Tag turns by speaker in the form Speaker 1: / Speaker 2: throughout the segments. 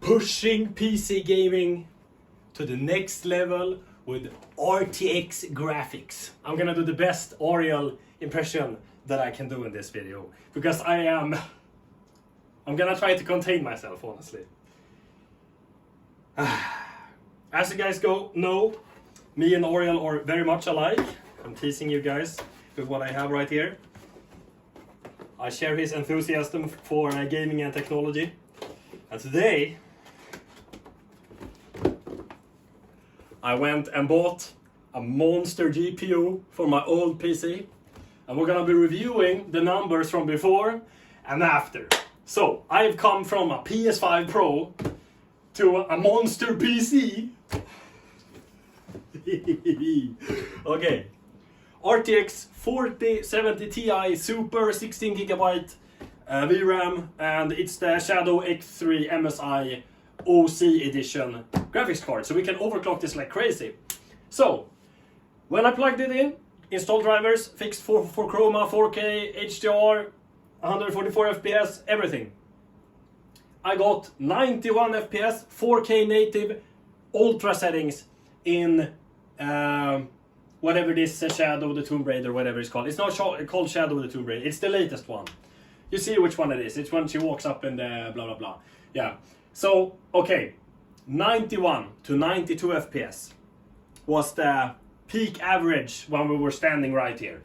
Speaker 1: pushing PC gaming to the next level with RTX graphics. I'm gonna do the best Oriel impression that I can do in this video because I'm gonna try to contain myself, honestly. As you guys know, me and Oriel are very much alike. I'm teasing you guys with what I have right here. I share his enthusiasm for gaming and technology. And today, I went and bought a monster GPU for my old PC. And we're gonna be reviewing the numbers from before and after. So, I've come from a PS5 Pro to a monster PC. Okay. RTX 4070 Ti Super 16GB VRAM, and it's the Shadow X3 MSI OC edition graphics card, so we can overclock this like crazy. So, when I plugged it in, installed drivers, fixed for Chroma, 4K, HDR, 144 FPS, everything. I got 91 FPS, 4K native, ultra settings in whatever this Shadow the Tomb Raider, whatever it's called. It's not called Shadow the Tomb Raider, it's the latest one. You see which one it is. It's when she walks up in the blah blah blah. Yeah. So, okay. 91 to 92 FPS was the peak average when we were standing right here.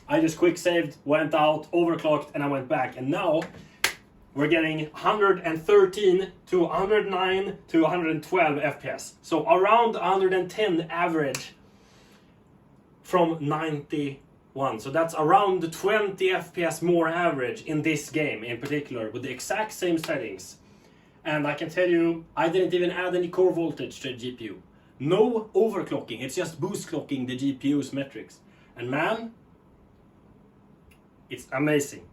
Speaker 1: I just quick saved, went out, overclocked, and I went back. And now we're getting 113 to 109 to 112 FPS. So around 110 average from 91. So that's around 20 FPS more average in this game in particular with the exact same settings. And I can tell you, I didn't even add any core voltage to the GPU. No overclocking, it's just boost clocking the GPU's metrics. And man, it's amazing.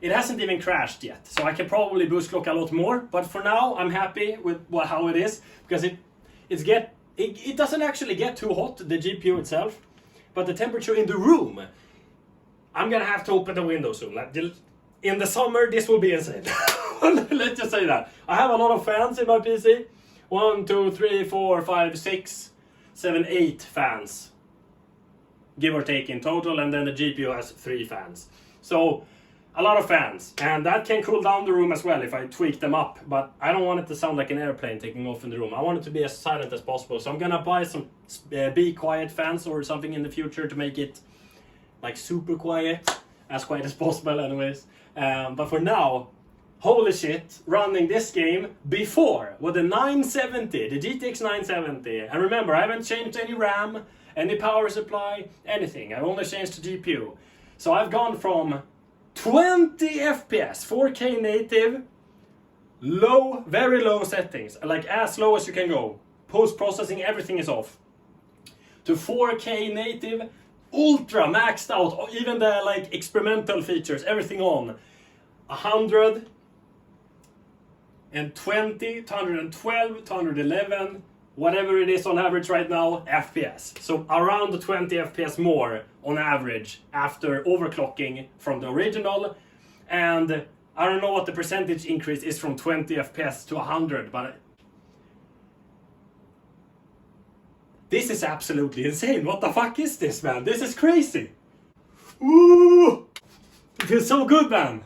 Speaker 1: It hasn't even crashed yet, so I can probably boost clock a lot more. But for now, I'm happy with how it is because it doesn't actually get too hot, the GPU itself. But the temperature in the room, I'm gonna have to open the window soon. In the summer, this will be insane. Let's just say that. I have a lot of fans in my PC. 1, 2, 3, 4, 5, 6, 7, 8 fans. Give or take in total, and then the GPU has 3 fans. So, a lot of fans. And that can cool down the room as well if I tweak them up. But I don't want it to sound like an airplane taking off in the room. I want it to be as silent as possible. So I'm gonna buy some Be Quiet fans or something in the future to make it like super quiet. As quiet as possible anyways. But for now, holy shit, running this game before with the 970, the GTX 970. And remember, I haven't changed any RAM, any power supply, anything. I've only changed the GPU. So I've gone from 20 FPS, 4K native, low, very low settings, like as low as you can go. Post-processing, everything is off. To 4K native, ultra maxed out, even the like experimental features, everything on. 120 to 112 to 111, whatever it is on average right now, FPS. So around 20 FPS more on average after overclocking from the original. And I don't know what the percentage increase is from 20 FPS to 100, but this is absolutely insane. What the fuck is this, man? This is crazy. Ooh! It feels so good, man.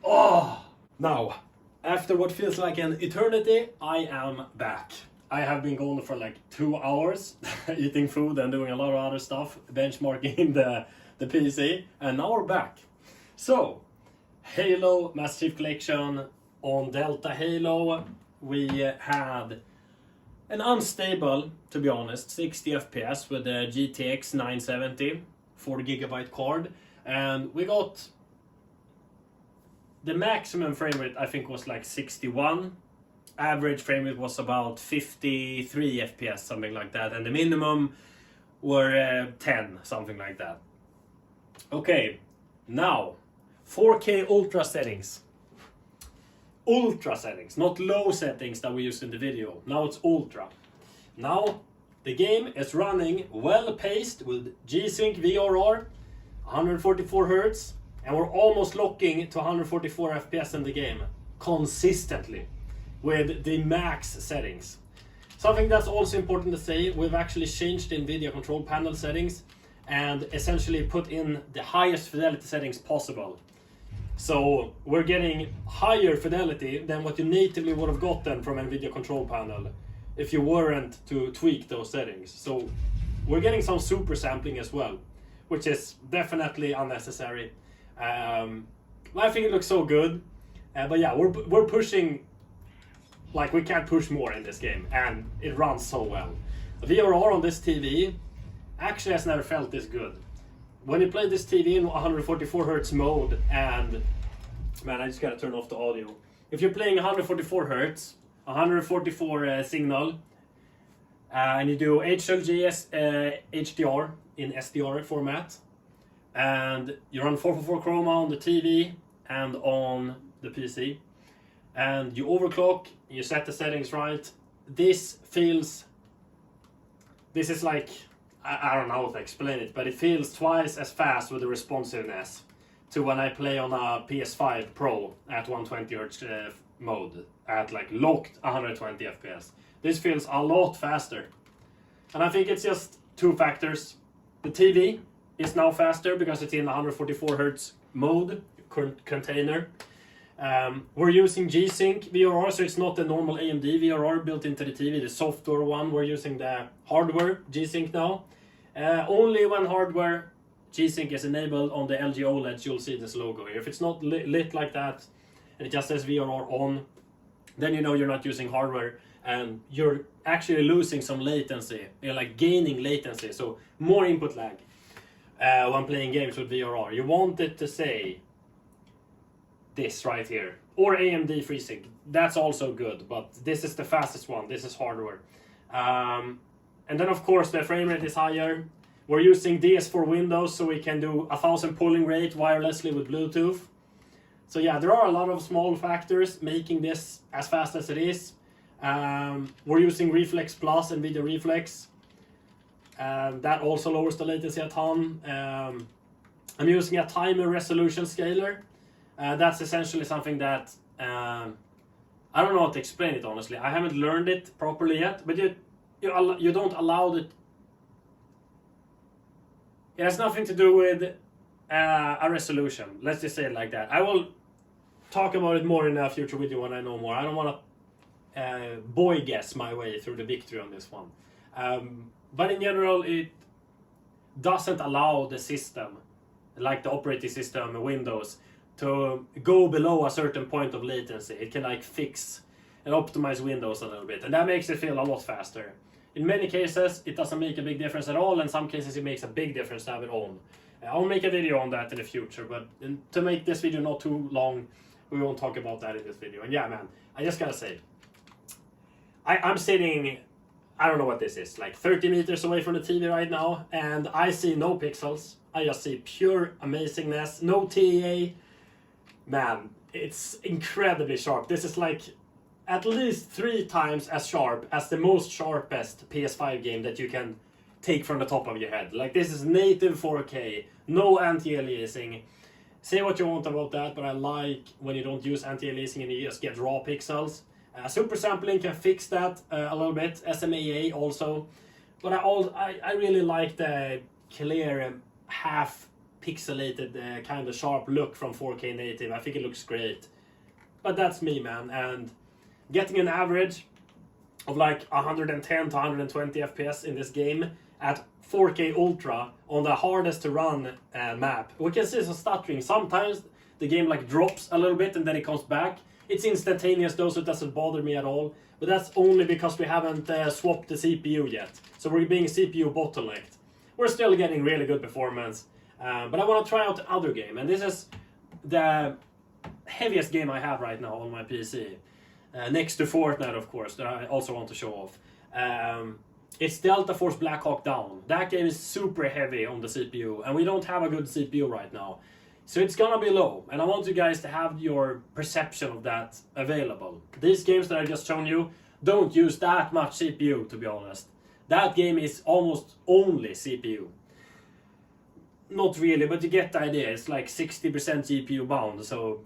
Speaker 1: Oh! Now, after what feels like an eternity, I am back. I have been gone for like 2 hours, eating food and doing a lot of other stuff, benchmarking the PC, and now we're back. So, Halo Master Chief Collection. On Delta Halo, we had an unstable, to be honest, 60 FPS with the GTX 970, 4GB card, and we got the maximum frame rate, I think, was like 61. Average frame rate was about 53 FPS, something like that, and the minimum were 10, something like that. Okay, now 4K ultra settings. Ultra settings, not low settings that we used in the video. Now it's ultra. Now the game is running well paced with G-Sync VRR, 144 Hz, and we're almost locking to 144 FPS in the game consistently. with the max settings. Something that's also important to say, we've actually changed the NVIDIA control panel settings and essentially put in the highest fidelity settings possible. So we're getting higher fidelity than what you natively would have gotten from NVIDIA control panel if you weren't to tweak those settings. So we're getting some super sampling as well, which is definitely unnecessary. I think it looks so good, but yeah, we're pushing like we can't push more in this game, and it runs so well. The VRR on this TV actually has never felt this good. When you play this TV in 144 Hz mode, and man, I just gotta turn off the audio. If you're playing 144 Hz, 144 signal, and you do HLG HDR in SDR format, and you run 444 chroma on the TV and on the PC, and you overclock, you set the settings right, this is like, I don't know how to explain it, but it feels twice as fast with the responsiveness to when I play on a PS5 Pro at 120 Hz mode at like locked 120 FPS. This feels a lot faster. And I think it's just two factors. The TV is now faster because it's in 144 Hz mode container. We're using G-Sync VRR, so it's not the normal AMD VRR built into the TV, the software one. We're using the hardware G-Sync now. Only when hardware G-Sync is enabled on the LG OLEDs, you'll see this logo here. If it's not lit like that, and it just says VRR on, then you know you're not using hardware, and you're actually losing some latency. You're like gaining latency, so more input lag when playing games with VRR. You want it to say this right here, or AMD FreeSync. That's also good, but this is the fastest one. This is hardware. And then of course the frame rate is higher. We're using DS4 Windows, so we can do 1000 polling rate wirelessly with Bluetooth. So yeah, there are a lot of small factors making this as fast as it is. We're using Reflex Plus, NVIDIA Reflex. That also lowers the latency a ton. I'm using a timer resolution scaler. That's essentially something that I don't know how to explain it honestly. I haven't learned it properly yet, but you don't allow it. It has nothing to do with a resolution. Let's just say it like that. I will talk about it more in a future video when I know more. I don't want to boy guess my way through the victory on this one. But in general, it doesn't allow the system, like the operating system, Windows, to go below a certain point of latency. It can like fix and optimize Windows a little bit, and that makes it feel a lot faster. In many cases, it doesn't make a big difference at all. In some cases, it makes a big difference to have it on. I'll make a video on that in the future, but to make this video not too long, we won't talk about that in this video. And yeah, man, I just gotta say, I'm sitting, I don't know what this is, like 30 meters away from the TV right now, and I see no pixels. I just see pure amazingness, no TEA. Man, it's incredibly sharp. This is like at least 3 times as sharp as the most sharpest PS5 game that you can take from the top of your head. Like, this is native 4K, no anti-aliasing. Say what you want about that, but I like when you don't use anti-aliasing and you just get raw pixels. Super sampling can fix that a little bit, SMAA also. But I really like the clear half pixelated kind of sharp look from 4K native. I think it looks great. But that's me, man, and getting an average of like 110 to 120 FPS in this game at 4K Ultra on the hardest to run map. We can see some stuttering. Sometimes the game like drops a little bit and then it comes back. It's instantaneous though, so it doesn't bother me at all. But that's only because we haven't swapped the CPU yet. So we're being CPU bottlenecked. We're still getting really good performance. But I want to try out the other game. And this is the heaviest game I have right now on my PC. Next to Fortnite, of course, that I also want to show off. It's Delta Force Black Hawk Down. That game is super heavy on the CPU, and we don't have a good CPU right now. So it's gonna be low, and I want you guys to have your perception of that available. These games that I just shown you don't use that much CPU, to be honest. That game is almost only CPU. Not really, but you get the idea. It's like 60% GPU bound, so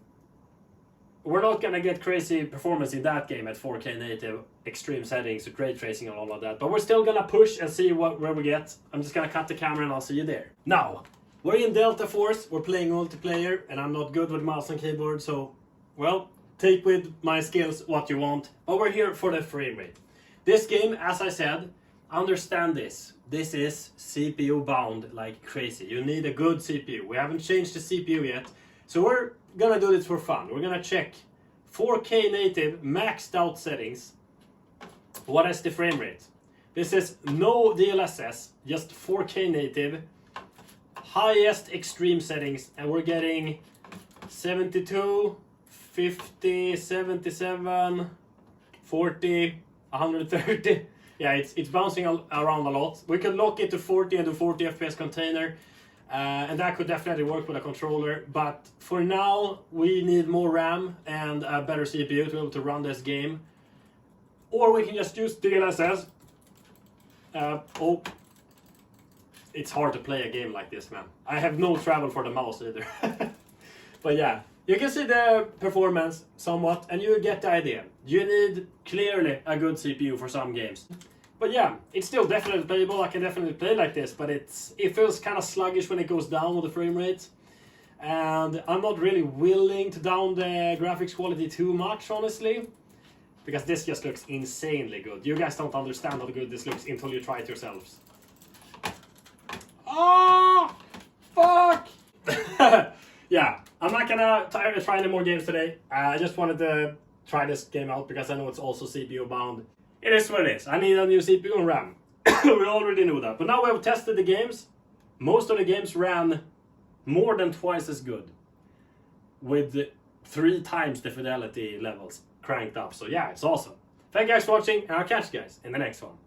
Speaker 1: we're not gonna get crazy performance in that game at 4K native, extreme settings with ray tracing and all of that, but we're still gonna push and see where we get. I'm just gonna cut the camera and I'll see you there. Now, we're in Delta Force, we're playing multiplayer, and I'm not good with mouse and keyboard, so, well, take with my skills what you want, but we're here for the frame rate. This game, as I said, understand this. This is CPU bound like crazy. You need a good CPU. We haven't changed the CPU yet, so we're gonna do this for fun. We're gonna check 4K native maxed out settings. What is the frame rate? This is no DLSS, just 4K native, highest extreme settings, and we're getting 72, 50, 77, 40, 130. Yeah, it's bouncing around a lot. We could lock it to 40 and do 40 FPS container, and that could definitely work with a controller. But for now, we need more RAM and a better CPU to be able to run this game. Or we can just use DLSS. It's hard to play a game like this, man. I have no travel for the mouse either. But yeah, you can see the performance somewhat, and you get the idea. You need clearly a good CPU for some games. But yeah, it's still definitely playable. I can definitely play like this, but it feels kind of sluggish when it goes down with the frame rate. And I'm not really willing to down the graphics quality too much, honestly, because this just looks insanely good. You guys don't understand how good this looks until you try it yourselves. Oh, fuck! Yeah, I'm not gonna try any more games today. I just wanted to try this game out because I know it's also CPU bound. It is what it is. I need a new CPU and RAM. We already knew that. But now we have tested the games. Most of the games ran more than twice as good, with 3 times the fidelity levels cranked up. So yeah, it's awesome. Thank you guys for watching, and I'll catch you guys in the next one.